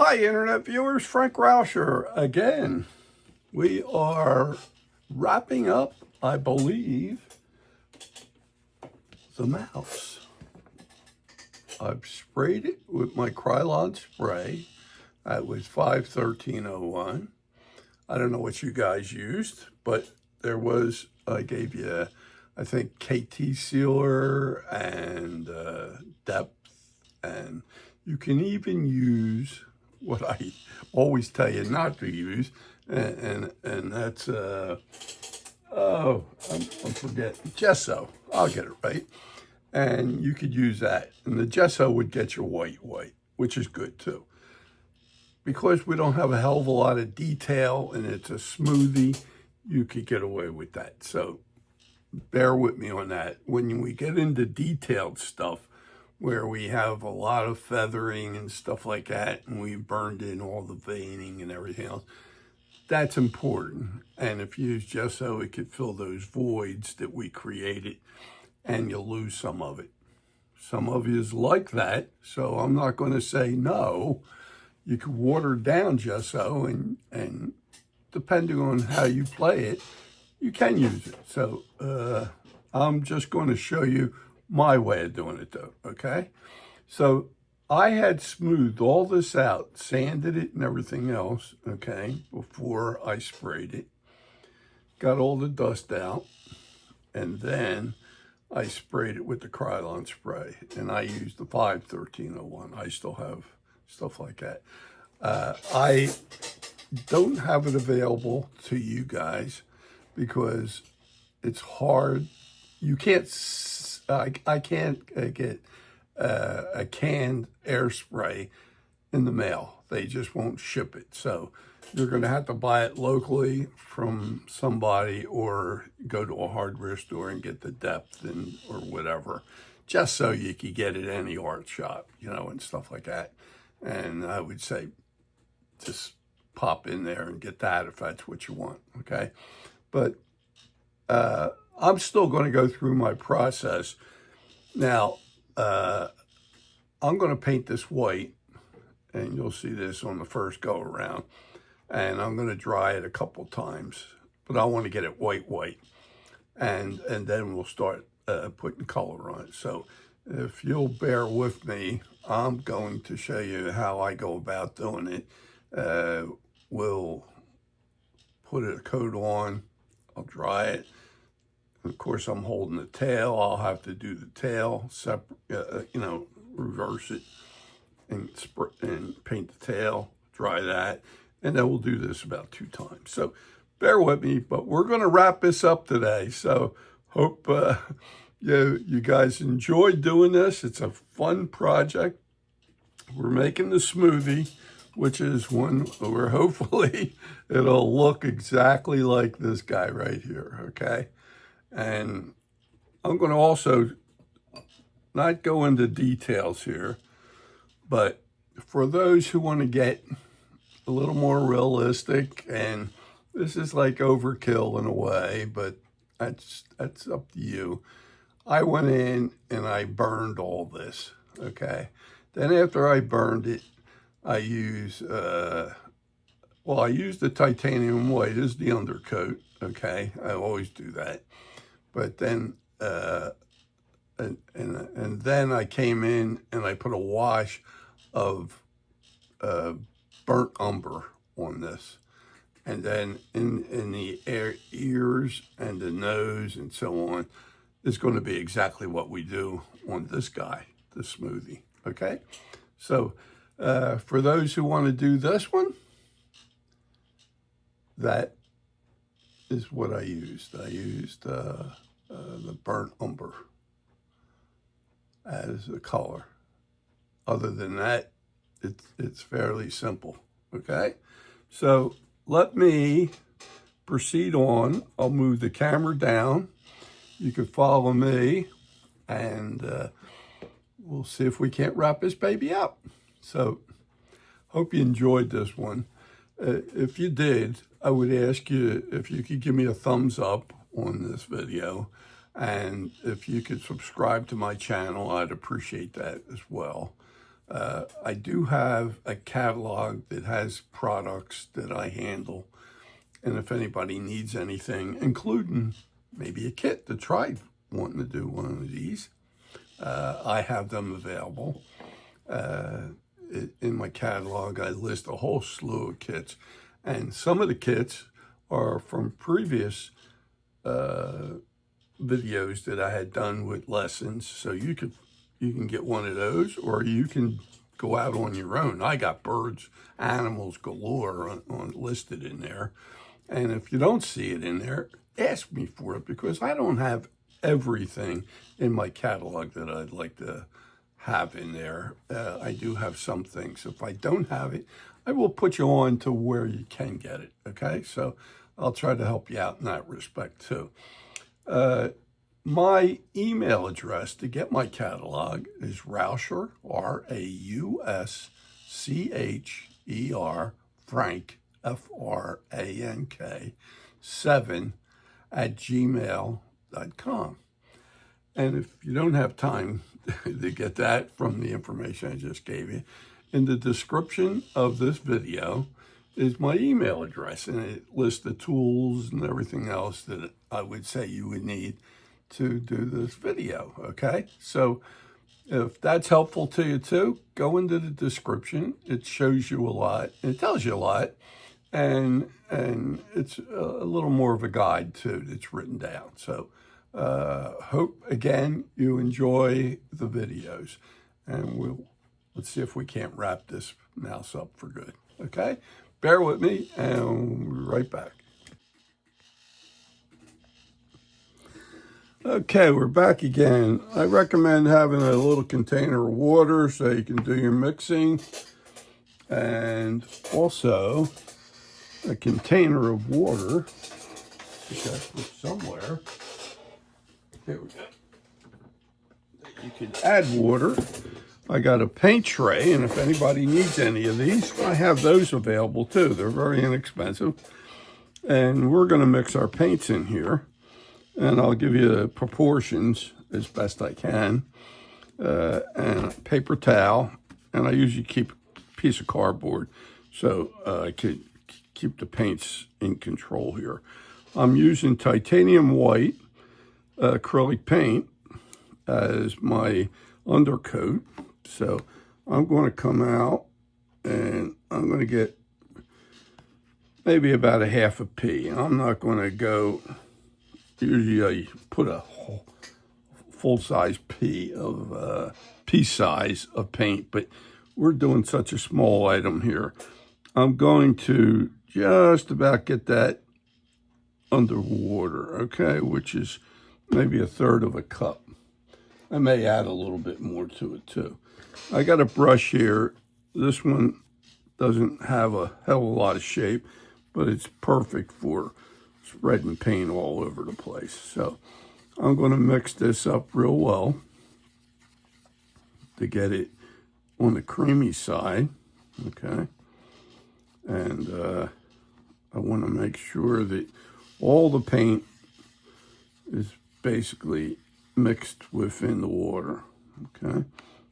Hi, Internet viewers. Frank Rauscher again. We are wrapping up, I believe, the mouse. I've sprayed it with my Krylon spray. That was 51301. I don't know what you guys used, but there was, I gave you, I think, KT sealer and Deft, and you can even use what I always tell you not to use, and that's, I'm forgetting, gesso. I'll get it right. And you could use that. And the gesso would get your white, which is good too. Because we don't have a hell of a lot of detail and it's a smoothie, you could get away with that. So bear with me on that. When we get into detailed stuff, where we have a lot of feathering and stuff like that, and we've burned in all the veining and everything else, that's important. And if you use gesso, it could fill those voids that we created, and you'll lose some of it. Some of you is like that, so I'm not going to say no. You could water down gesso, and depending on how you play it, you can use it. So I'm just going to show you my way of doing it though, okay? So I had smoothed all this out, sanded it and everything else, okay, before I sprayed it. Got all the dust out, and then I sprayed it with the Krylon spray, and I used the 51301. I still have stuff like that. I don't have it available to you guys because it's hard. You can't, I can't get a canned air spray in the mail. They just won't ship it. So you're going to have to buy it locally from somebody or go to a hardware store and get the Deft or whatever, just so you can get it at any art shop, you know, and stuff like that. And I would say just pop in there and get that if that's what you want, okay? But I'm still going to go through my process. Now, I'm going to paint this white, and you'll see this on the first go around. And I'm going to dry it a couple times, but I want to get it white. And then we'll start putting color on it. So if you'll bear with me, I'm going to show you how I go about doing it. We'll put a coat on, I'll dry it. Of course, I'm holding the tail. I'll have to do the tail separate, reverse it and paint the tail, dry that. And then we'll do this about 2 times. So bear with me, but we're going to wrap this up today. So hope you guys enjoyed doing this. It's a fun project. We're making the smoothie, which is one where hopefully it'll look exactly like this guy right here, okay? And I'm going to also not go into details here, but for those who want to get a little more realistic, and this is like overkill in a way, but that's up to you. I went in and I burned all this, okay? Then after I burned it, I use, I use the titanium white as the undercoat, okay? I always do that. But then, and then I came in and I put a wash of burnt umber on this. And then in the ears and the nose and so on is going to be exactly what we do on this guy, the smoothie, okay? So for those who want to do this one, that is what I used. I used the burnt umber as the color. Other than that, it's fairly simple, okay? So let me proceed on. I'll move the camera down. You can follow me, and we'll see if we can't wrap this baby up. So hope you enjoyed this one. If you did, I would ask you if you could give me a thumbs up on this video, and if you could subscribe to my channel, I'd appreciate that as well. I do have a catalog that has products that I handle. And if anybody needs anything, including maybe a kit to try wanting to do one of these, I have them available. In my catalog, I list a whole slew of kits. And some of the kits are from previous videos that I had done with lessons. So you can get one of those, or you can go out on your own. I got birds, animals galore on listed in there. And if you don't see it in there, ask me for it, because I don't have everything in my catalog that I'd like to have in there. I do have some things. If I don't have it, I will put you on to where you can get it, okay? So I'll try to help you out in that respect too. My email address to get my catalog is Rauscher, Rauscher, Frank, Frank, 7 @gmail.com. And if you don't have time to get that from the information I just gave you, in the description of this video is my email address, and it lists the tools and everything else that I would say you would need to do this video, okay? So if that's helpful to you too, go into the description. It shows you a lot, and it tells you a lot, and it's a little more of a guide too that's written down. So hope again you enjoy the videos, and let's see if we can't wrap this mouse up for good, okay? Bear with me, and we'll be right back. Okay, we're back again. I recommend having a little container of water so you can do your mixing, and also a container of water, which I put somewhere. There we go. You can add water. I got a paint tray, and if anybody needs any of these, I have those available too. They're very inexpensive. And we're going to mix our paints in here, and I'll give you the proportions as best I can. And a paper towel, and I usually keep a piece of cardboard so I could keep the paints in control here. I'm using titanium white acrylic paint as my undercoat. So I'm going to come out, and I'm going to get maybe about a half a pea. I'm not going to go, usually I put a full-size pea of pea size of paint, but we're doing such a small item here. I'm going to just about get that underwater, okay, which is maybe 1/3 of a cup. I may add a little bit more to it too. I got a brush here. This one doesn't have a hell of a lot of shape, but it's perfect for spreading paint all over the place. So I'm going to mix this up real well to get it on the creamy side, okay? And I want to make sure that all the paint is basically mixed within the water, okay?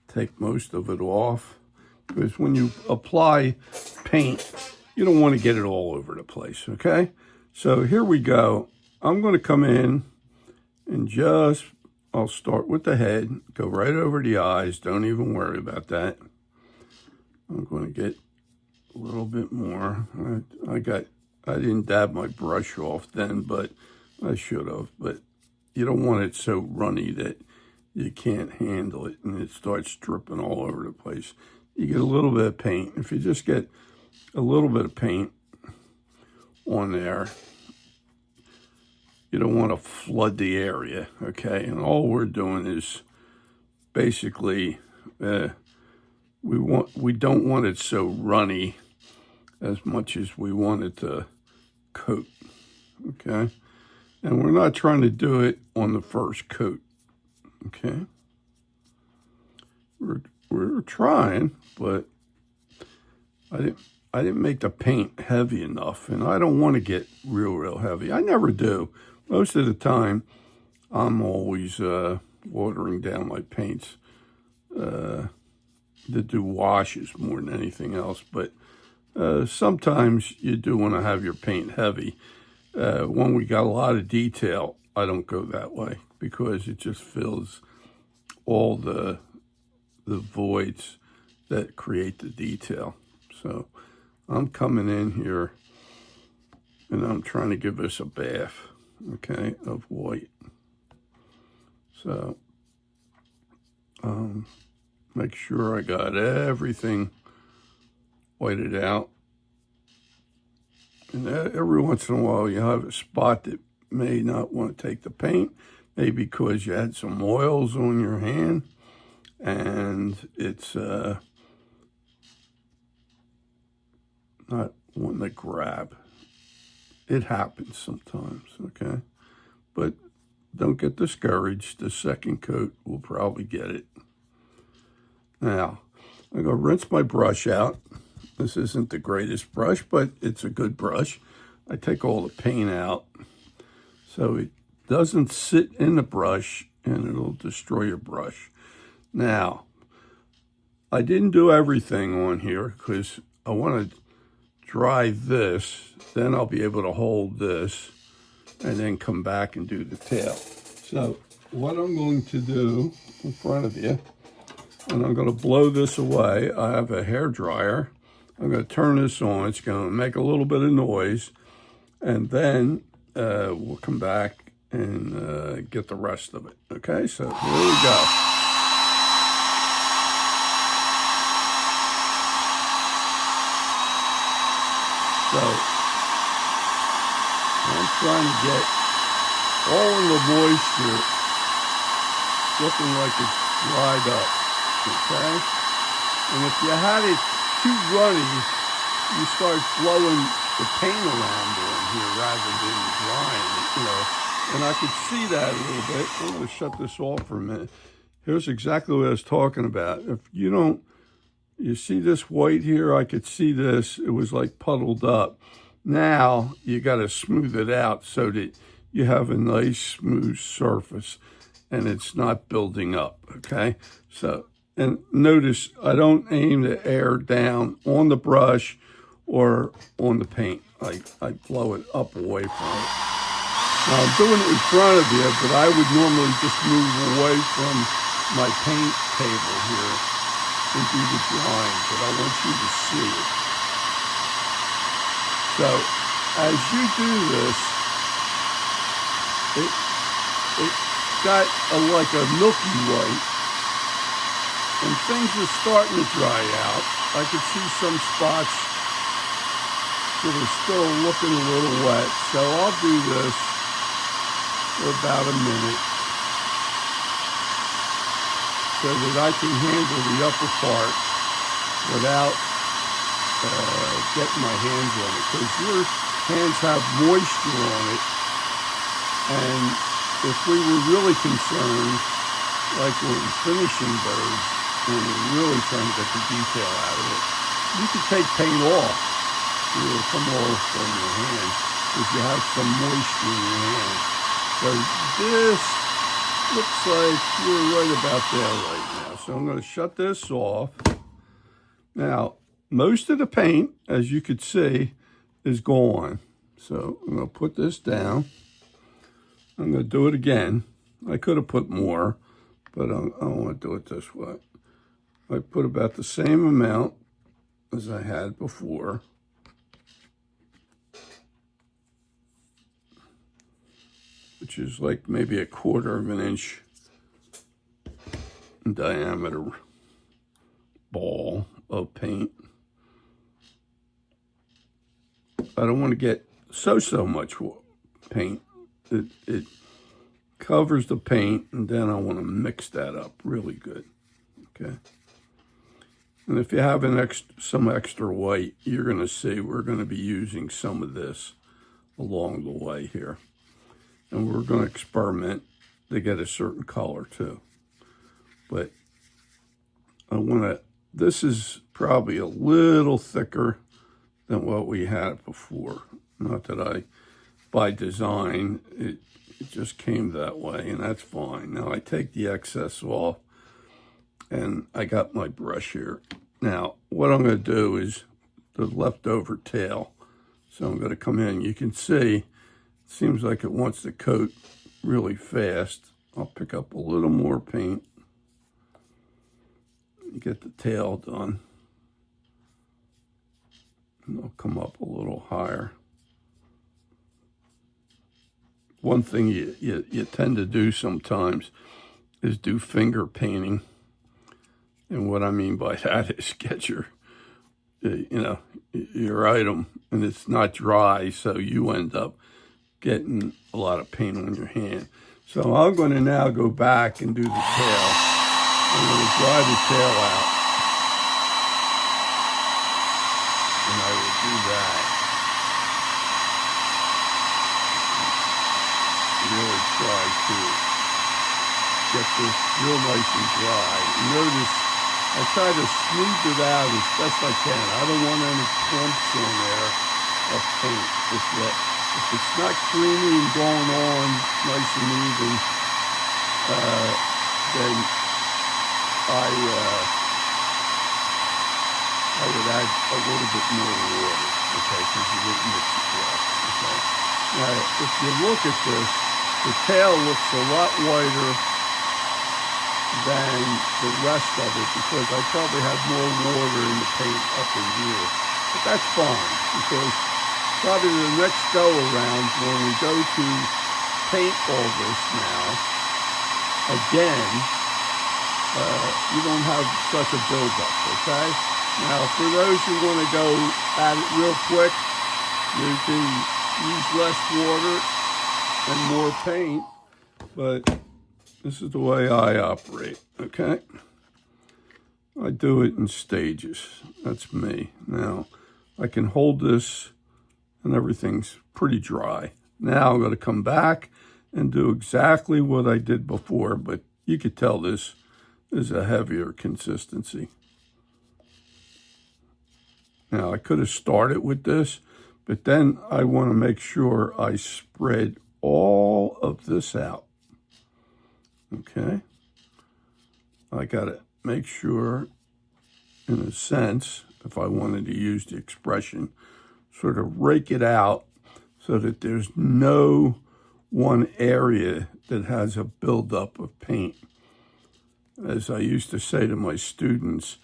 Take most of it off, because when you apply paint, you don't want to get it all over the place, okay? So here we go. I'm going to come in and I'll start with the head, go right over the eyes. Don't even worry about that. I'm going to get a little bit more. I didn't dab my brush off then, but I should have. But you don't want it so runny that you can't handle it and it starts dripping all over the place. You get a little bit of paint. If you just get a little bit of paint on there, you don't want to flood the area, okay? And all we're doing is basically, we don't want it so runny as much as we want it to coat, okay? And we're not trying to do it on the first coat, okay? We're trying, but I didn't make the paint heavy enough, and I don't want to get real heavy. I never do. Most of the time, I'm always watering down my paints to do washes more than anything else, but sometimes you do want to have your paint heavy. When we got a lot of detail, I don't go that way because it just fills all the voids that create the detail. So I'm coming in here and I'm trying to give this a bath, okay, of white. So make sure I got everything whited out. And every once in a while you have a spot that may not want to take the paint, maybe because you had some oils on your hand and it's not wanting to grab. It happens sometimes, okay? But don't get discouraged. The second coat will probably get it. Now, I'm going to rinse my brush out. This isn't the greatest brush, but it's a good brush. I take all the paint out so it doesn't sit in the brush and it'll destroy your brush. Now, I didn't do everything on here because I want to dry this, then I'll be able to hold this and then come back and do the tail. So what I'm going to do in front of you, and I'm going to blow this away. I have a hair dryer. I'm going to turn this on. It's going to make a little bit of noise, and then we'll come back and get the rest of it. Okay, so here we go. So I'm trying to get all of the moisture looking like it's dried up, okay? And if you had it too runny, you start blowing the paint around on here rather than drying it, you know. And I could see that a little bit. I'm going to shut this off for a minute. Here's exactly what I was talking about. If you don't, you see this white here? I could see this. It was like puddled up. Now you got to smooth it out so that you have a nice smooth surface and it's not building up, okay? So, and notice I don't aim the air down on the brush or on the paint. I blow it up away from it. Now I'm doing it in front of you, but I would normally just move away from my paint table here and do the drawing, but I want you to see it. So as you do this, it got like a milky white, and things are starting to dry out. I could see some spots that are still looking a little wet, so I'll do this for about a minute so that I can handle the upper part without getting my hands on it, because your hands have moisture on it, and if we were really concerned, like when finishing birds, when we're really trying to get the detail out of it, you could take paint off. It will come off from your hand if you have some moisture in your hand. So this looks like we're right about there right now. So I'm going to shut this off. Now, most of the paint, as you could see, is gone. So I'm going to put this down. I'm going to do it again. I could have put more, but I don't want to do it this way. I put about the same amount as I had before. Which is like maybe 1/4 of an inch in diameter ball of paint. I don't want to get so much paint. It covers the paint, and then I want to mix that up really good, okay? And if you have some extra white, you're going to see we're going to be using some of this along the way here. And we're going to experiment to get a certain color too. But I want to, this is probably a little thicker than what we had before. Not that by design, it just came that way, and that's fine. Now I take the excess off, And I got my brush here. Now, what I'm going to do is the leftover tail. So I'm going to come in. You can see, it seems like it wants to coat really fast. I'll pick up a little more paint and get the tail done. And I'll come up a little higher. One thing you tend to do sometimes is do finger painting. And what I mean by that is get your item and it's not dry, so you end up getting a lot of paint on your hand. So I'm going to now go back and do the tail. I'm going to dry the tail out. And I will do that. Really try to get this real nice and dry. Notice I try to smooth it out as best I can. I don't want any clumps on there of paint. If it's not creamy and going on nice and even, then I would add a little bit more water, okay, because you didn't mix it well, okay. Now, if you look at this, the tail looks a lot whiter than the rest of it because I probably have more water in the paint up in here. But that's fine because probably the next go around when we go to paint all this now, again, you don't have such a buildup, okay? Now, for those who want to go at it real quick, you can use less water and more paint, but this is the way I operate, okay? I do it in stages. That's me. Now, I can hold this and everything's pretty dry. Now I'm going to come back and do exactly what I did before, but you could tell this is a heavier consistency. Now, I could have started with this, but then I want to make sure I spread all of this out. Okay? I got to make sure, in a sense, if I wanted to use the expression, sort of rake it out so that there's no one area that has a buildup of paint. As I used to say to my students,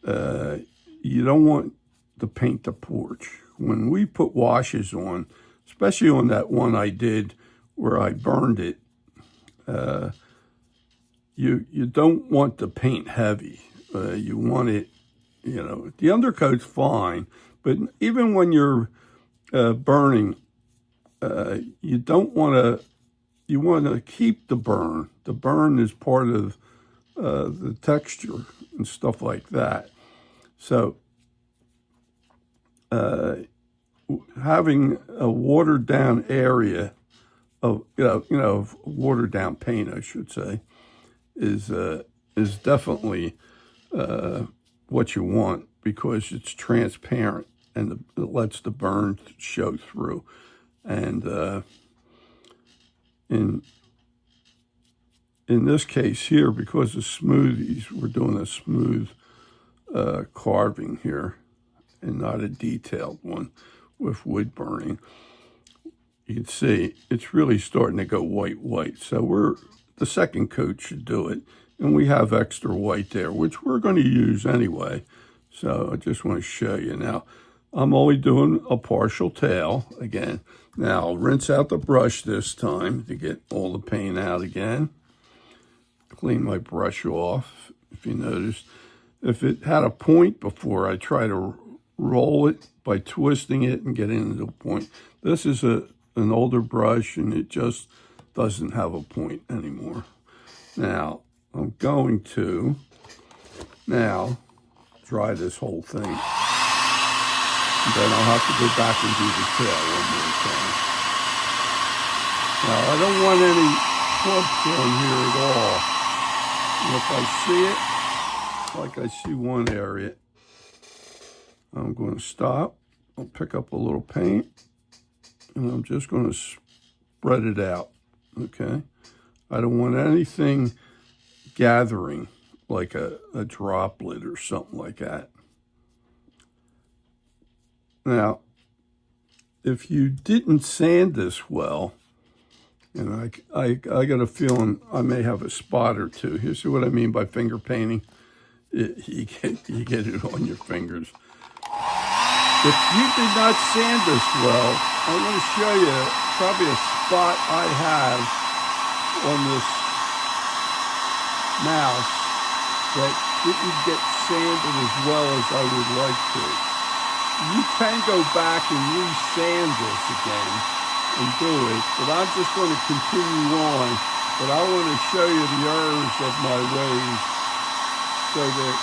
you don't want the paint to porch. When we put washes on, especially on that one I did where I burned it, you don't want the paint heavy. You want it, the undercoat's fine, but even when you're burning, you don't want to, you want to keep the burn. The burn is part of the texture and stuff like that. So having a watered down area of, watered down paint, I should say, is definitely what you want because it's transparent and it lets the burn show through. And in this case here, because of smoothies, we're doing a smooth carving here and not a detailed one with wood burning. You can see it's really starting to go white. So the second coat should do it. And we have extra white there, which we're going to use anyway. So I just want to show you. Now, I'm only doing a partial tail again. Now, I'll rinse out the brush this time to get all the paint out again. Clean my brush off, if you notice. If it had a point before, I try to roll it by twisting it and getting into a point. This is an older brush, and it just doesn't have a point anymore. Now, I'm going to now dry this whole thing. And then I'll have to go back and do the tail one more time. Now, I don't want any clumps on here at all. And if I see it, like I see one area, I'm going to stop. I'll pick up a little paint, and I'm just going to spread it out, okay? I don't want anything gathering like a droplet or something like that. Now, if you didn't sand this well, and I got a feeling I may have a spot or two. Here's what I mean by finger painting. You get it on your fingers. If you did not sand this well, I'm going to show you probably a spot I have on this mouse that didn't get sanded as well as I would like to. You can go back and re-sand this again and do it, but I'm just going to continue on. But I want to show you the errors of my ways so that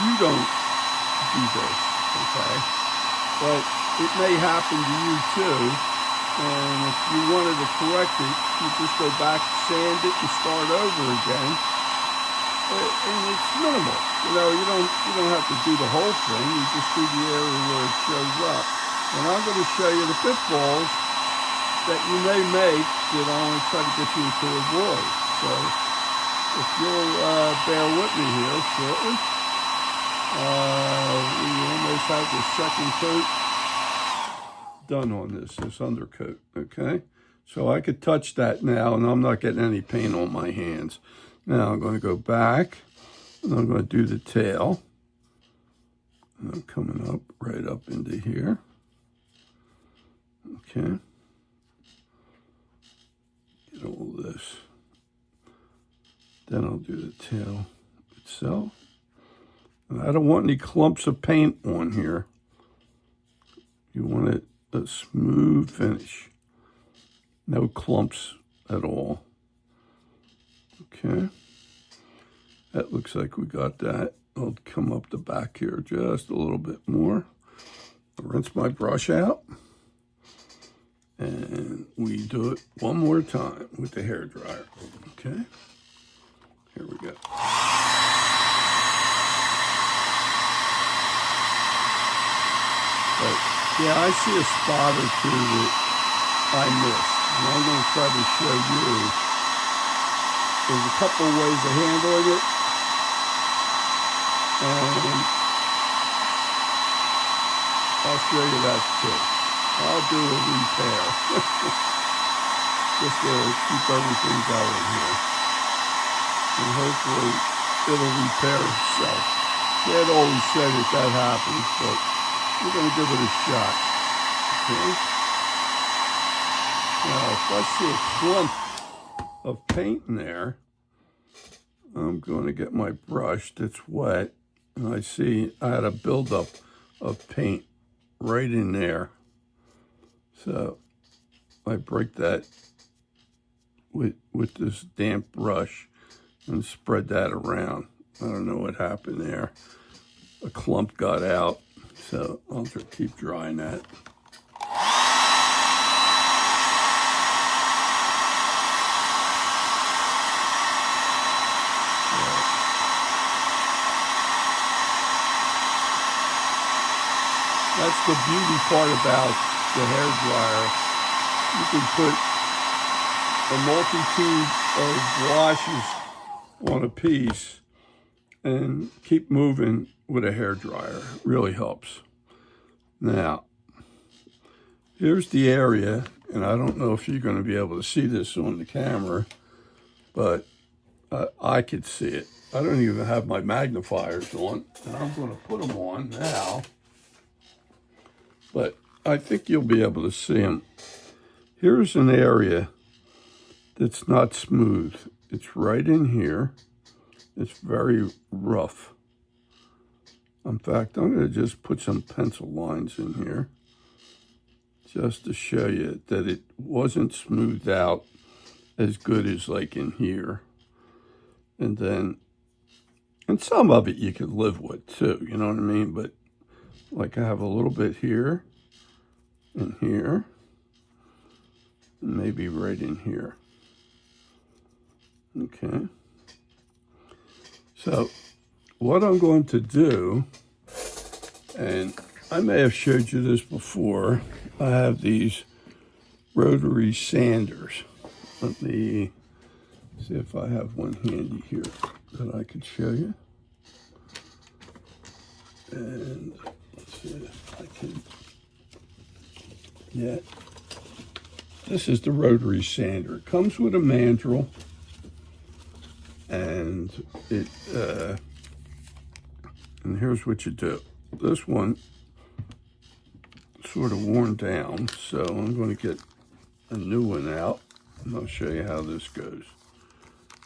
you don't do this, okay? But it may happen to you too, and if you wanted to correct it, you just go back, sand it, and start over again. And it's minimal. You know, you don't have to do the whole thing. You just do the area where it shows up. And I'm going to show you the pitfalls that you may make that I want to try to get you to avoid. So if you'll bear with me here shortly, we almost have the second coat done on this undercoat, okay? So I could touch that now, and I'm not getting any paint on my hands. Now I'm going to go back, and I'm going to do the tail. And I'm coming up right up into here. Okay. Get all this. Then I'll do the tail itself. And I don't want any clumps of paint on here. You want it a smooth finish. No clumps at all. Okay, that looks like we got that. I'll come up the back here just a little bit more. I'll rinse my brush out. And we do it one more time with the hairdryer. Okay, here we go. But, yeah, I see a spot or two that I missed. And I'm going to try to show you. There's a couple ways of handling it, and I'll show you that too. I'll do a repair, just to keep everything going here, and hopefully it'll repair itself. Can't always say that happens, but we're going to give it a shot. Okay. Now, if I see a clump of paint in there, I'm going to get my brush that's wet, and I see I had a buildup of paint right in there. So I break that with this damp brush and spread that around. I don't know what happened there. A clump got out, so I'll just keep drying that. That's the beauty part about the hairdryer. You can put a multitude of washes on a piece and keep moving with a hairdryer. It really helps. Now, here's the area, and I don't know if you're going to be able to see this on the camera, but I could see it. I don't even have my magnifiers on, and I'm going to put them on now. But I think you'll be able to see them. Here's an area that's not smooth. It's right in here. It's very rough. In fact, I'm going to just put some pencil lines in here just to show you that it wasn't smoothed out as good as like in here. And then, and some of it you could live with too, you know what I mean? But like I have a little bit here and here, and maybe right in here. Okay. So what I'm going to do, and I may have showed you this before, I have these rotary sanders. Let me see if I have one handy here. that I could show you. And let's see if I can get. This is the rotary sander. It comes with a mandrel, and and here's what you do. This one sort of worn down, so I'm going to get a new one out, and I'll show you how this goes.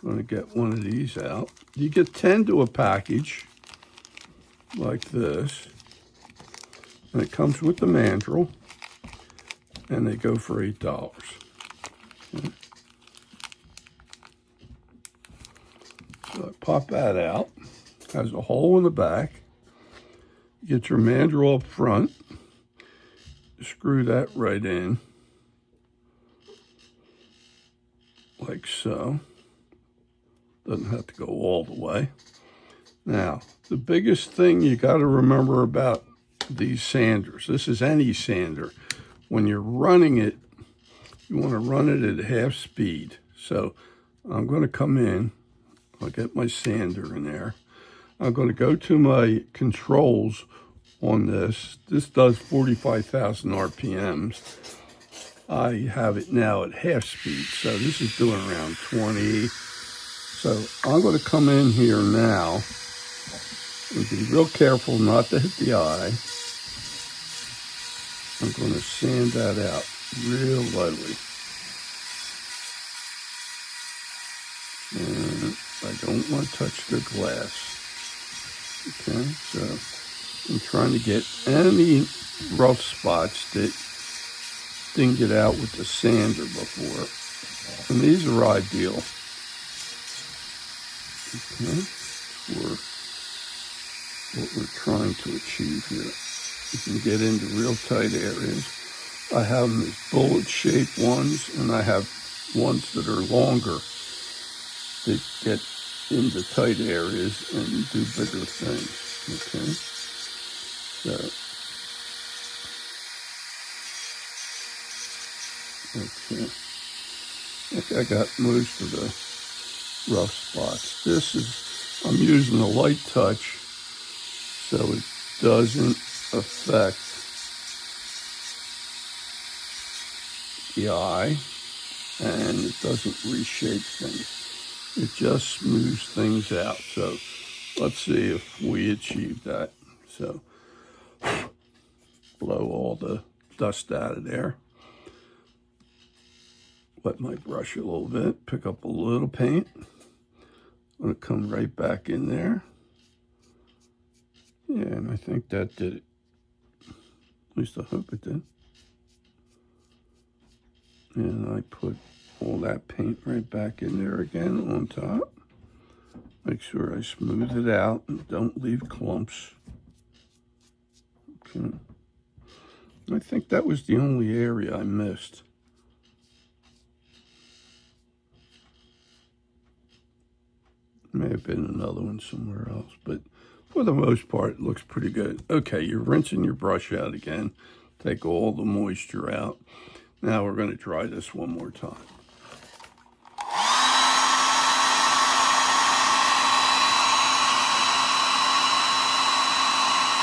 I'm going to get one of these out. You get 10 to a package like this, and it comes with the mandrel, and they go for $8. Okay. So I pop that out. Has a hole in the back. You get your mandrel up front. Screw that right in, like so. Doesn't have to go all the way. Now, the biggest thing you got to remember about these sanders, this is any sander, when you're running it, you want to run it at half speed. So I'm going to come in, I'll get my sander in there. I'm going to go to my controls on this. This does 45,000 RPMs. I have it now at half speed, so this is doing around 20. So I'm going to come in here now and be real careful not to hit the eye. I'm going to sand that out real lightly. And I don't want to touch the glass. Okay, so I'm trying to get any rough spots that didn't get out with the sander before. And these are ideal. Okay, for what we're trying to achieve here. You can get into real tight areas. I have them as bullet-shaped ones, and I have ones that are longer that get into tight areas and do bigger things. Okay, so okay, I think I got most of the rough spots. This is, I'm using a light touch so it doesn't affect the eye and it doesn't reshape things. It just smooths things out. So let's see if we achieve that. So blow all the dust out of there. Wet my brush a little bit, pick up a little paint. I'm going to come right back in there. Yeah, and I think that did it. At least I hope it did. And I put all that paint right back in there again on top. Make sure I smooth it out and don't leave clumps. Okay. I think that was the only area I missed. May have been another one somewhere else, but for the most part, it looks pretty good. Okay, you're rinsing your brush out again. Take all the moisture out. Now we're going to try this one more time.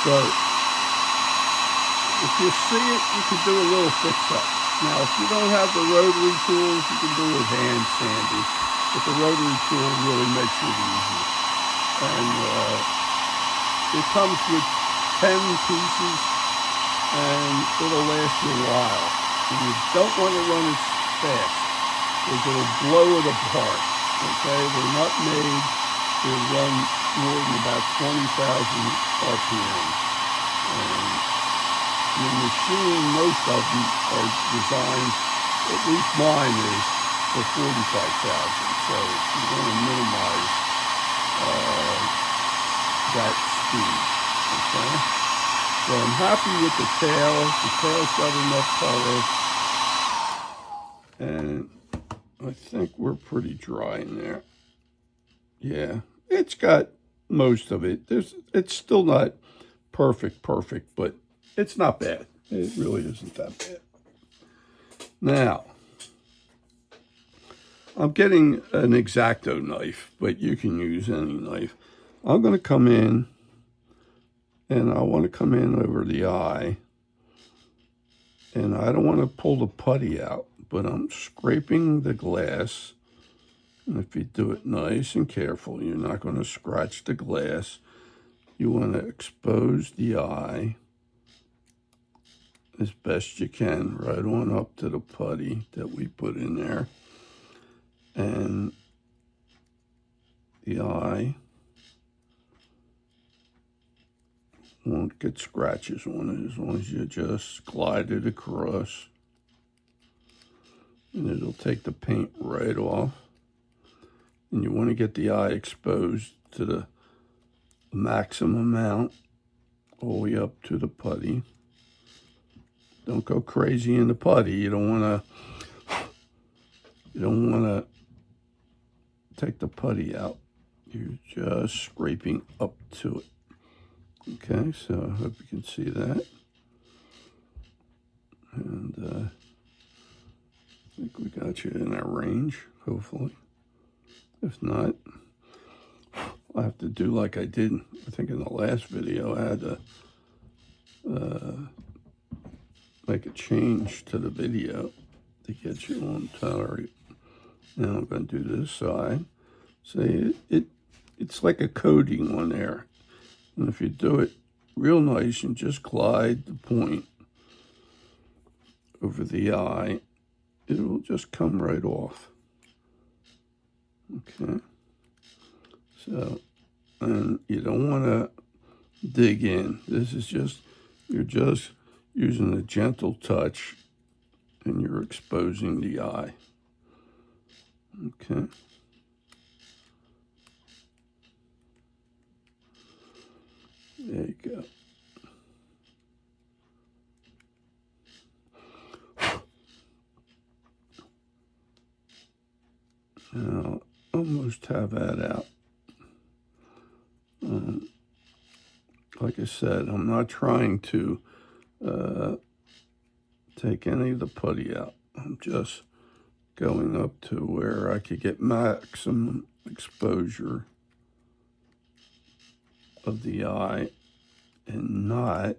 So, if you see it, you can do a little fix-up. Now, if you don't have the rotary tools, you can do it hand sanding. But the rotary tool really makes it easy. And it comes with 10 pieces, and it'll last you a while. And you don't want to run it fast, because it'll blow it apart. Okay, they're not made to run more than about 20,000 RPM. And the machine, most of them are designed, at least mine is, for 45,000. So you want to minimize that speed. Okay. So I'm happy with the tail. The tail's got enough color. And I think we're pretty dry in there. Yeah, it's got most of it. It's still not perfect, but it's not bad. It really isn't that bad. Now, I'm getting an X-Acto knife, but you can use any knife. I'm going to come in, and I want to come in over the eye. And I don't want to pull the putty out, but I'm scraping the glass. And if you do it nice and careful, you're not going to scratch the glass. You want to expose the eye as best you can, right on up to the putty that we put in there. And the eye won't get scratches on it as long as you just glide it across. And it'll take the paint right off. And you want to get the eye exposed to the maximum amount all the way up to the putty. Don't go crazy in the putty. You don't want to take the putty out. You're just scraping up to it. Okay, so I hope you can see that. And I think we got you in our range, hopefully. If not, I'll have to do like I did, I think in the last video. I had to make a change to the video to get you on target. Now I'm going to do this side. See, it's like a coating on there. And if you do it real nice and just glide the point over the eye, it will just come right off. Okay. So, and you don't want to dig in. This is just, you're just using a gentle touch and you're exposing the eye. Okay. There you go. Now, almost have that out. Like I said, I'm not trying to take any of the putty out. I'm just going up to where I could get maximum exposure of the eye and not,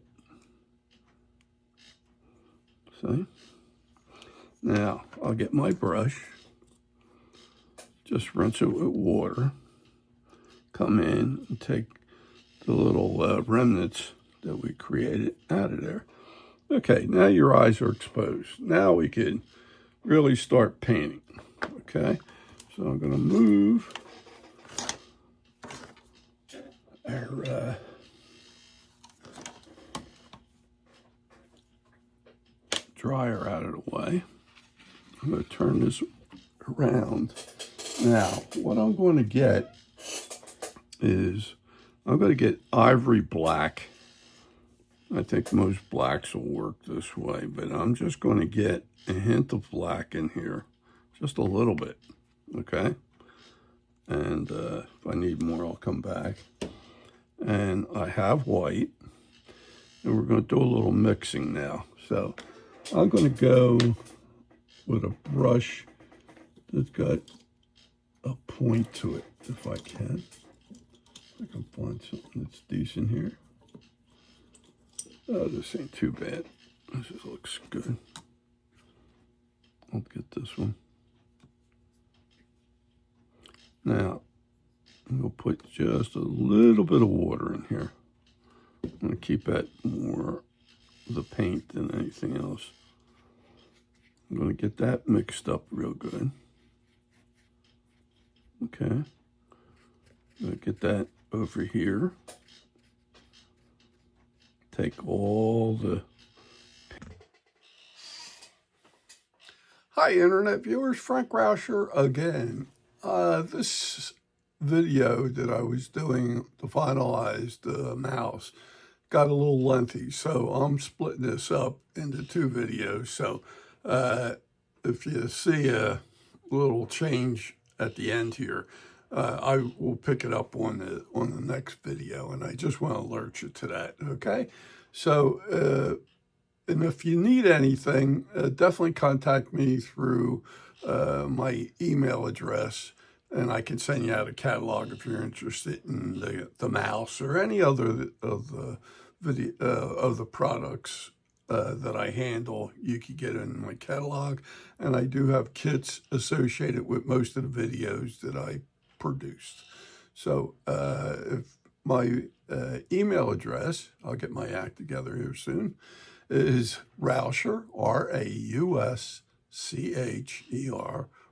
see? Now, I'll get my brush, just rinse it with water, come in and take the little remnants that we created out of there. Okay, now your eyes are exposed. Now we can really start painting, okay? So I'm gonna move our dryer out of the way. I'm gonna turn this around. Now, what I'm going to get is, I'm going to get ivory black. I think most blacks will work this way, but I'm just going to get a hint of black in here, just a little bit, okay? And if I need more, I'll come back. And I have white, and we're going to do a little mixing now. So I'm going to go with a brush that's got a point to it, if I can. I can find something that's decent here. Oh, this ain't too bad. This just looks good. I'll get this one. Now, I'm going to put just a little bit of water in here. I'm going to keep that more the paint than anything else. I'm going to get that mixed up real good. Okay. I'm going to get that over here. Take all the... Hi, Internet viewers. Frank Rauscher again. This video that I was doing to finalize the mouse got a little lengthy, so I'm splitting this up into two videos. So if you see a little change at the end here, I will pick it up on the next video, and I just want to alert you to that, okay? So And if you need anything, definitely contact me through my email address, and I can send you out a catalog if you're interested in the mouse or any other of the products that I handle. You can get in my catalog, and I do have kits associated with most of the videos that I produced. So if my email address, I'll get my act together here soon, is Rauscher, Rauscher,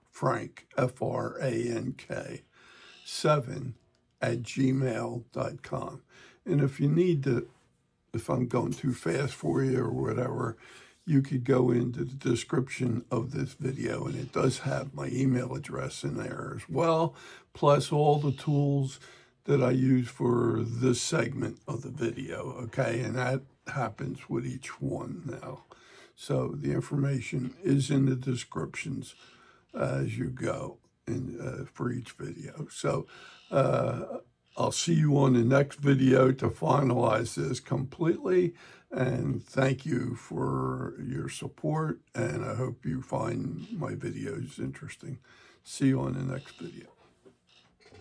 Frank, Frank, 7 @gmail.com. And if you need to, if I'm going too fast for you or whatever, you could go into the description of this video, and it does have my email address in there as well, plus all the tools that I use for this segment of the video, okay? And that happens with each one now. So the information is in the descriptions as you go for each video. So I'll see you on the next video to finalize this completely. And thank you for your support. And I hope you find my videos interesting. See you on the next video.